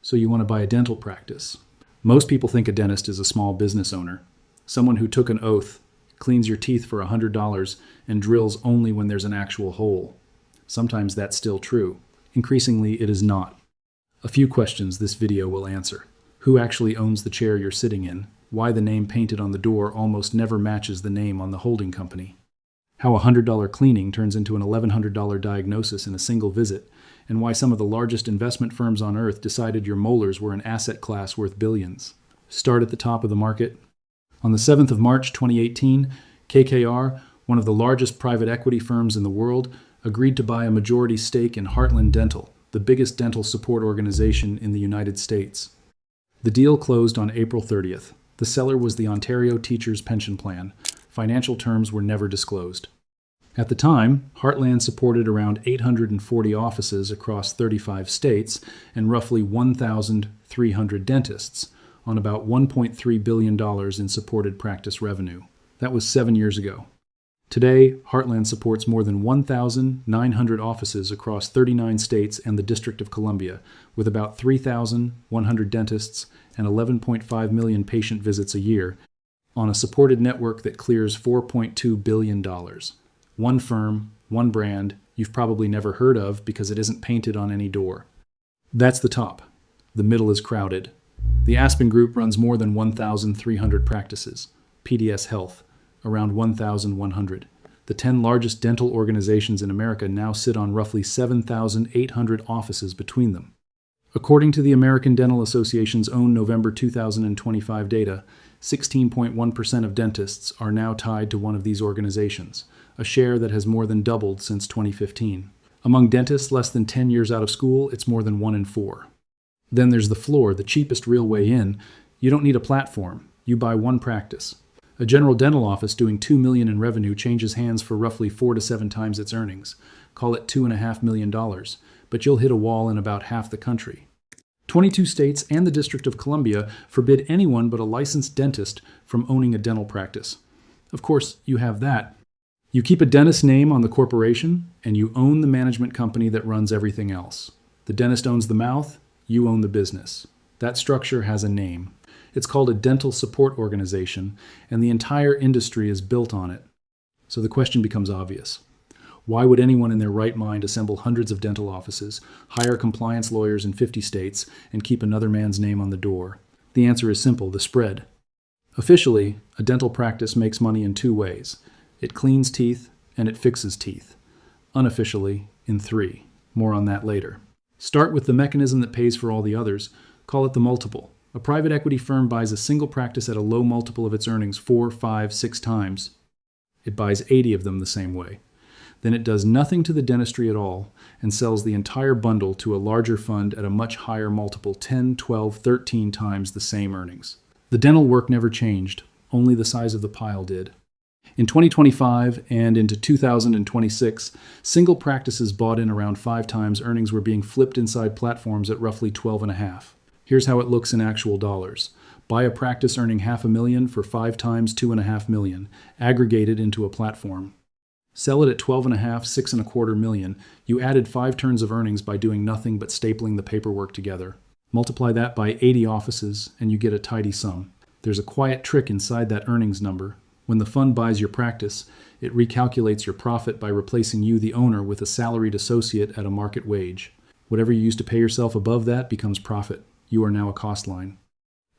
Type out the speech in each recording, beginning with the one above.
So you want to buy a dental practice. Most people think a dentist is a small business owner, someone who took an oath, cleans your teeth for $100, and drills only when there's an actual hole. Sometimes that's still true. Increasingly, it is not. A few questions this video will answer. Who actually owns the chair you're sitting in? Why the name painted on the door almost never matches the name on the holding company? How a $100 cleaning turns into an $1,100 diagnosis in a single visit, and why some of the largest investment firms on earth decided your molars were an asset class worth billions. Start at the top of the market. On the 7th of March 2018, KKR, one of the largest private equity firms in the world, agreed to buy a majority stake in Heartland Dental, the biggest dental support organization in the United States. The deal closed on April 30th. The seller was the Ontario Teachers' Pension Plan. Financial terms were never disclosed. At the time, Heartland supported around 840 offices across 35 states and roughly 1,300 dentists on about $1.3 billion in supported practice revenue. That was 7 years ago. Today, Heartland supports more than 1,900 offices across 39 states and the District of Columbia, with about 3,100 dentists and 11.5 million patient visits a year, on a supported network that clears $4.2 billion. One firm, one brand, you've probably never heard of because it isn't painted on any door. That's the top. The middle is crowded. The Aspen Group runs more than 1,300 practices. PDS Health, around 1,100. The 10 largest dental organizations in America now sit on roughly 7,800 offices between them. According to the American Dental Association's own November 2025 data, 16.1% of dentists are now tied to one of these organizations, a share that has more than doubled since 2015. Among dentists less than 10 years out of school, it's more than 1 in 4. Then there's the floor, the cheapest real way in. You don't need a platform. You buy one practice. A general dental office doing $2 million in revenue changes hands for roughly 4 to 7 times its earnings. Call it $2.5 million, but you'll hit a wall in about half the country. 22 states and the District of Columbia forbid anyone but a licensed dentist from owning a dental practice. Of course, you have that. You keep a dentist's name on the corporation, and you own the management company that runs everything else. The dentist owns the mouth, you own the business. That structure has a name. It's called a dental support organization, and the entire industry is built on it. So the question becomes obvious. Why would anyone in their right mind assemble hundreds of dental offices, hire compliance lawyers in 50 states, and keep another man's name on the door? The answer is simple: the spread. Officially, a dental practice makes money in 2 ways. It cleans teeth, and it fixes teeth. Unofficially, in 3. More on that later. Start with the mechanism that pays for all the others. Call it the multiple. A private equity firm buys a single practice at a low multiple of its earnings 4, 5, 6 times. It buys 80 of them the same way. Then it does nothing to the dentistry at all and sells the entire bundle to a larger fund at a much higher multiple, 10, 12, 13 times the same earnings. The dental work never changed, only the size of the pile did. In 2025 and into 2026, single practices bought in around 5 times earnings were being flipped inside platforms at roughly 12.5. Here's how it looks in actual dollars. Buy a practice earning $500,000 for 5 times $2.5 million, aggregated into a platform. Sell it at 12.5, $6.25 million. You added 5 turns of earnings by doing nothing but stapling the paperwork together. Multiply that by 80 offices, and you get a tidy sum. There's a quiet trick inside that earnings number. When the fund buys your practice, it recalculates your profit by replacing you, the owner, with a salaried associate at a market wage. Whatever you used to pay yourself above that becomes profit. You are now a cost line.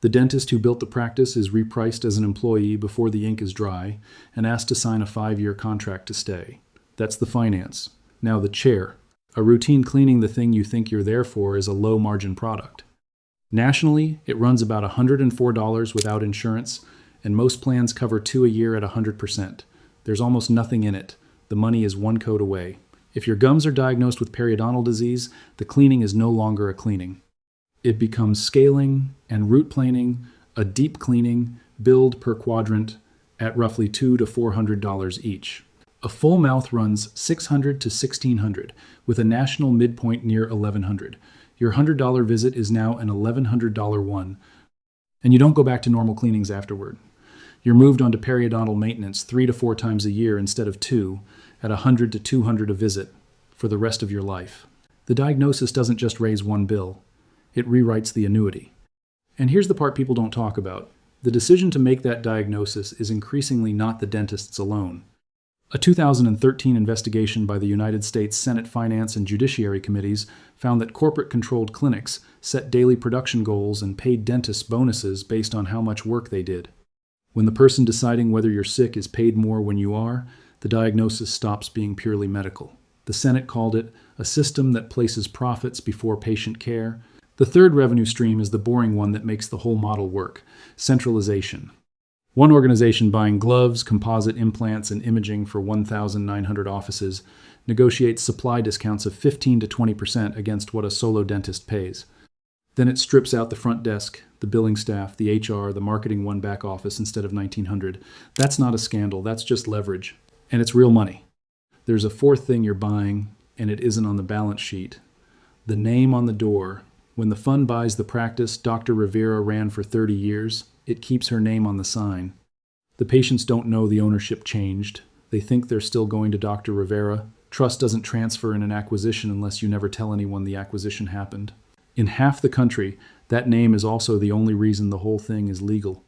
The dentist who built the practice is repriced as an employee before the ink is dry and asked to sign a 5-year contract to stay. That's the finance. Now the chair. A routine cleaning the thing you think you're there for is a low-margin product. Nationally, it runs about $104 without insurance, and most plans cover 2 a year at 100%. There's almost nothing in it. The money is 1 code away. If your gums are diagnosed with periodontal disease, the cleaning is no longer a cleaning. It becomes scaling and root planing, a deep cleaning, billed per quadrant at roughly $200 to $400 each. A full mouth runs $600 to $1,600, with a national midpoint near $1,100. Your $100 visit is now an $1,100 one, and you don't go back to normal cleanings afterward. You're moved onto periodontal maintenance 3 to 4 times a year instead of 2, at $100 to $200 a visit, for the rest of your life. The diagnosis doesn't just raise one bill. It rewrites the annuity. And here's the part people don't talk about. The decision to make that diagnosis is increasingly not the dentist's alone. A 2013 investigation by the United States Senate Finance and Judiciary Committees found that corporate-controlled clinics set daily production goals and paid dentists bonuses based on how much work they did. When the person deciding whether you're sick is paid more when you are, the diagnosis stops being purely medical. The Senate called it a system that places profits before patient care. The third revenue stream is the boring one that makes the whole model work: centralization. One organization buying gloves, composite implants, and imaging for 1,900 offices negotiates supply discounts of 15 to 20% against what a solo dentist pays. Then it strips out the front desk, the billing staff, the HR, the marketing one back office instead of 1,900. That's not a scandal, that's just leverage. And it's real money. There's a fourth thing you're buying, and it isn't on the balance sheet. The name on the door. When the fund buys the practice Dr. Rivera ran for 30 years, it keeps her name on the sign. The patients don't know the ownership changed. They think they're still going to Dr. Rivera. Trust doesn't transfer in an acquisition unless you never tell anyone the acquisition happened. In half the country, that name is also the only reason the whole thing is legal.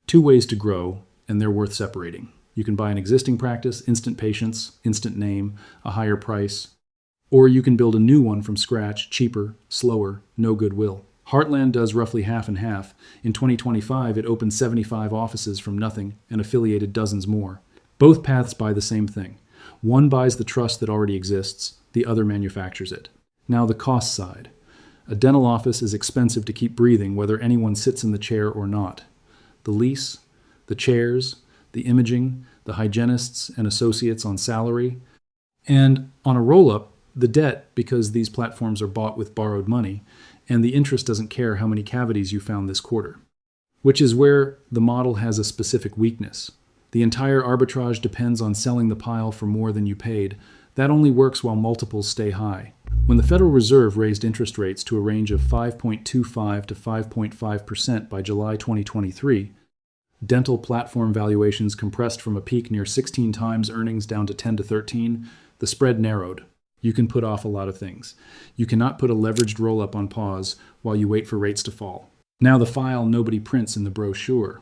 Two ways to grow, and they're worth separating. You can buy an existing practice, instant patients, instant name, a higher price. Or you can build a new one from scratch, cheaper, slower, no goodwill. Heartland does roughly half and half. In 2025, it opened 75 offices from nothing and affiliated dozens more. Both paths buy the same thing. One buys the trust that already exists, the other manufactures it. Now the cost side. A dental office is expensive to keep breathing whether anyone sits in the chair or not. The lease, the chairs, the imaging, the hygienists and associates on salary, and on a roll-up, the debt, because these platforms are bought with borrowed money, and the interest doesn't care how many cavities you found this quarter. Which is where the model has a specific weakness. The entire arbitrage depends on selling the pile for more than you paid. That only works while multiples stay high. When the Federal Reserve raised interest rates to a range of 5.25 to 5.5% by July 2023, dental platform valuations compressed from a peak near 16 times earnings down to 10 to 13. The spread narrowed. You can put off a lot of things. You cannot put a leveraged roll-up on pause while you wait for rates to fall. Now the file nobody prints in the brochure.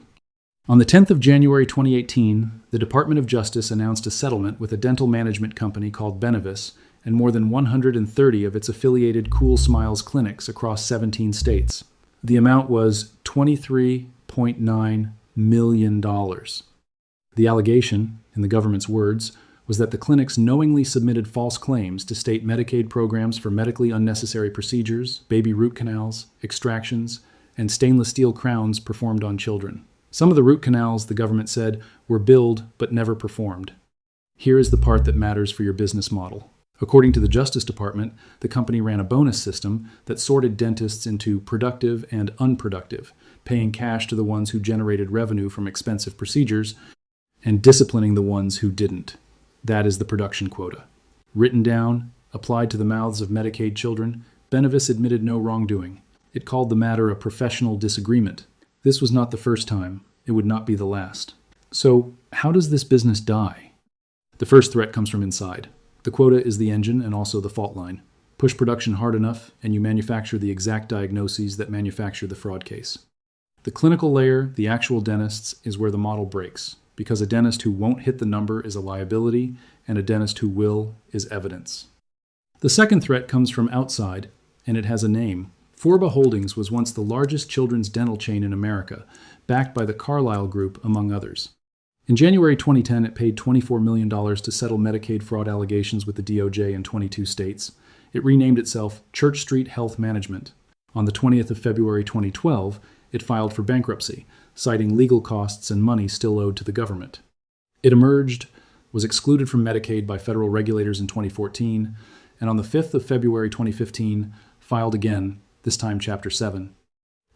On the 10th of January 2018, the Department of Justice announced a settlement with a dental management company called Benevis and more than 130 of its affiliated Cool Smiles clinics across 17 states. The amount was $23.9 million. The allegation, in the government's words, was that the clinics knowingly submitted false claims to state Medicaid programs for medically unnecessary procedures, baby root canals, extractions, and stainless steel crowns performed on children. Some of the root canals, the government said, were billed but never performed. Here is the part that matters for your business model. According to the Justice Department, the company ran a bonus system that sorted dentists into productive and unproductive, paying cash to the ones who generated revenue from expensive procedures and disciplining the ones who didn't. That is the production quota. Written down, applied to the mouths of Medicaid children, Benevis admitted no wrongdoing. It called the matter a professional disagreement. This was not the first time. It would not be the last. So, how does this business die? The first threat comes from inside. The quota is the engine and also the fault line. Push production hard enough, and you manufacture the exact diagnoses that manufacture the fraud case. The clinical layer, the actual dentists, is where the model breaks, because a dentist who won't hit the number is a liability, and a dentist who will is evidence. The second threat comes from outside, and it has a name. Forba Holdings was once the largest children's dental chain in America, backed by the Carlyle Group, among others. In January 2010, it paid $24 million to settle Medicaid fraud allegations with the DOJ in 22 states. It renamed itself Church Street Health Management. On the 20th of February 2012, it filed for bankruptcy, citing legal costs and money still owed to the government. It emerged, was excluded from Medicaid by federal regulators in 2014, and on the 5th of February 2015, filed again, this time Chapter 7.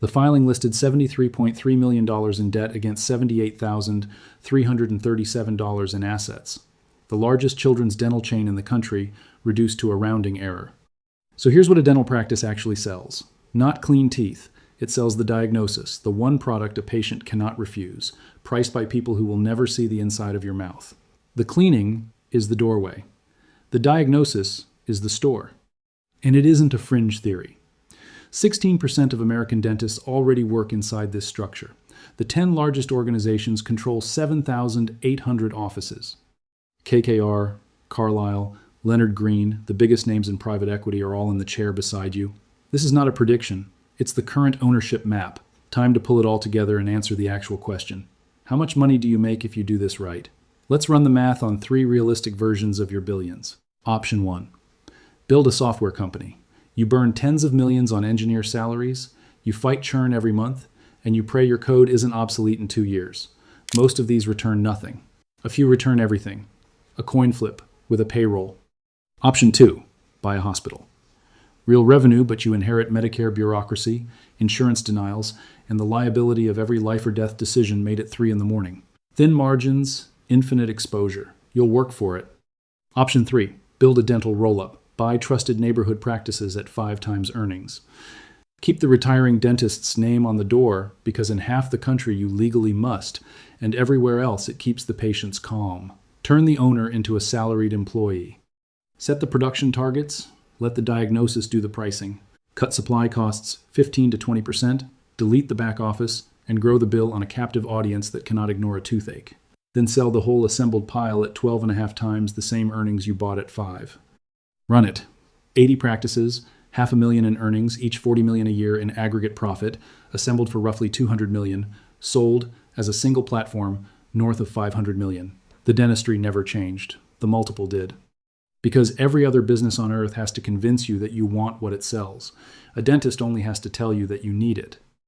The filing listed $73.3 million in debt against $78,337 in assets. The largest children's dental chain in the country, reduced to a rounding error. So here's what a dental practice actually sells. Not clean teeth. It sells the diagnosis, the one product a patient cannot refuse, priced by people who will never see the inside of your mouth. The cleaning is the doorway. The diagnosis is the store. And it isn't a fringe theory. 16% of American dentists already work inside this structure. The 10 largest organizations control 7,800 offices. KKR, Carlyle, Leonard Green, the biggest names in private equity are all in the chair beside you. This is not a prediction. It's the current ownership map. Time to pull it all together and answer the actual question. How much money do you make if you do this right? Let's run the math on 3 realistic versions of your billions. Option 1. Build a software company. You burn tens of millions on engineer salaries, you fight churn every month, and you pray your code isn't obsolete in 2 years. Most of these return nothing. A few return everything. A coin flip with a payroll. Option 2. Buy a hospital. Real revenue, but you inherit Medicare bureaucracy, insurance denials, and the liability of every life or death decision made at 3 a.m. Thin margins, infinite exposure. You'll work for it. Option 3. Build a dental roll-up. Buy trusted neighborhood practices at 5 times earnings. Keep the retiring dentist's name on the door because in half the country you legally must, and everywhere else it keeps the patients calm. Turn the owner into a salaried employee. Set the production targets. Let the diagnosis do the pricing. Cut supply costs 15 to 20%, delete the back office, and grow the bill on a captive audience that cannot ignore a toothache. Then sell the whole assembled pile at 12.5 times the same earnings you bought at 5. Run it. 80 practices, $500,000 in earnings, each $40 million a year in aggregate profit, assembled for roughly $200 million, sold as a single platform north of $500 million. The dentistry never changed. The multiple did. Because every other business on earth has to convince you that you want what it sells. A dentist only has to tell you that you need it.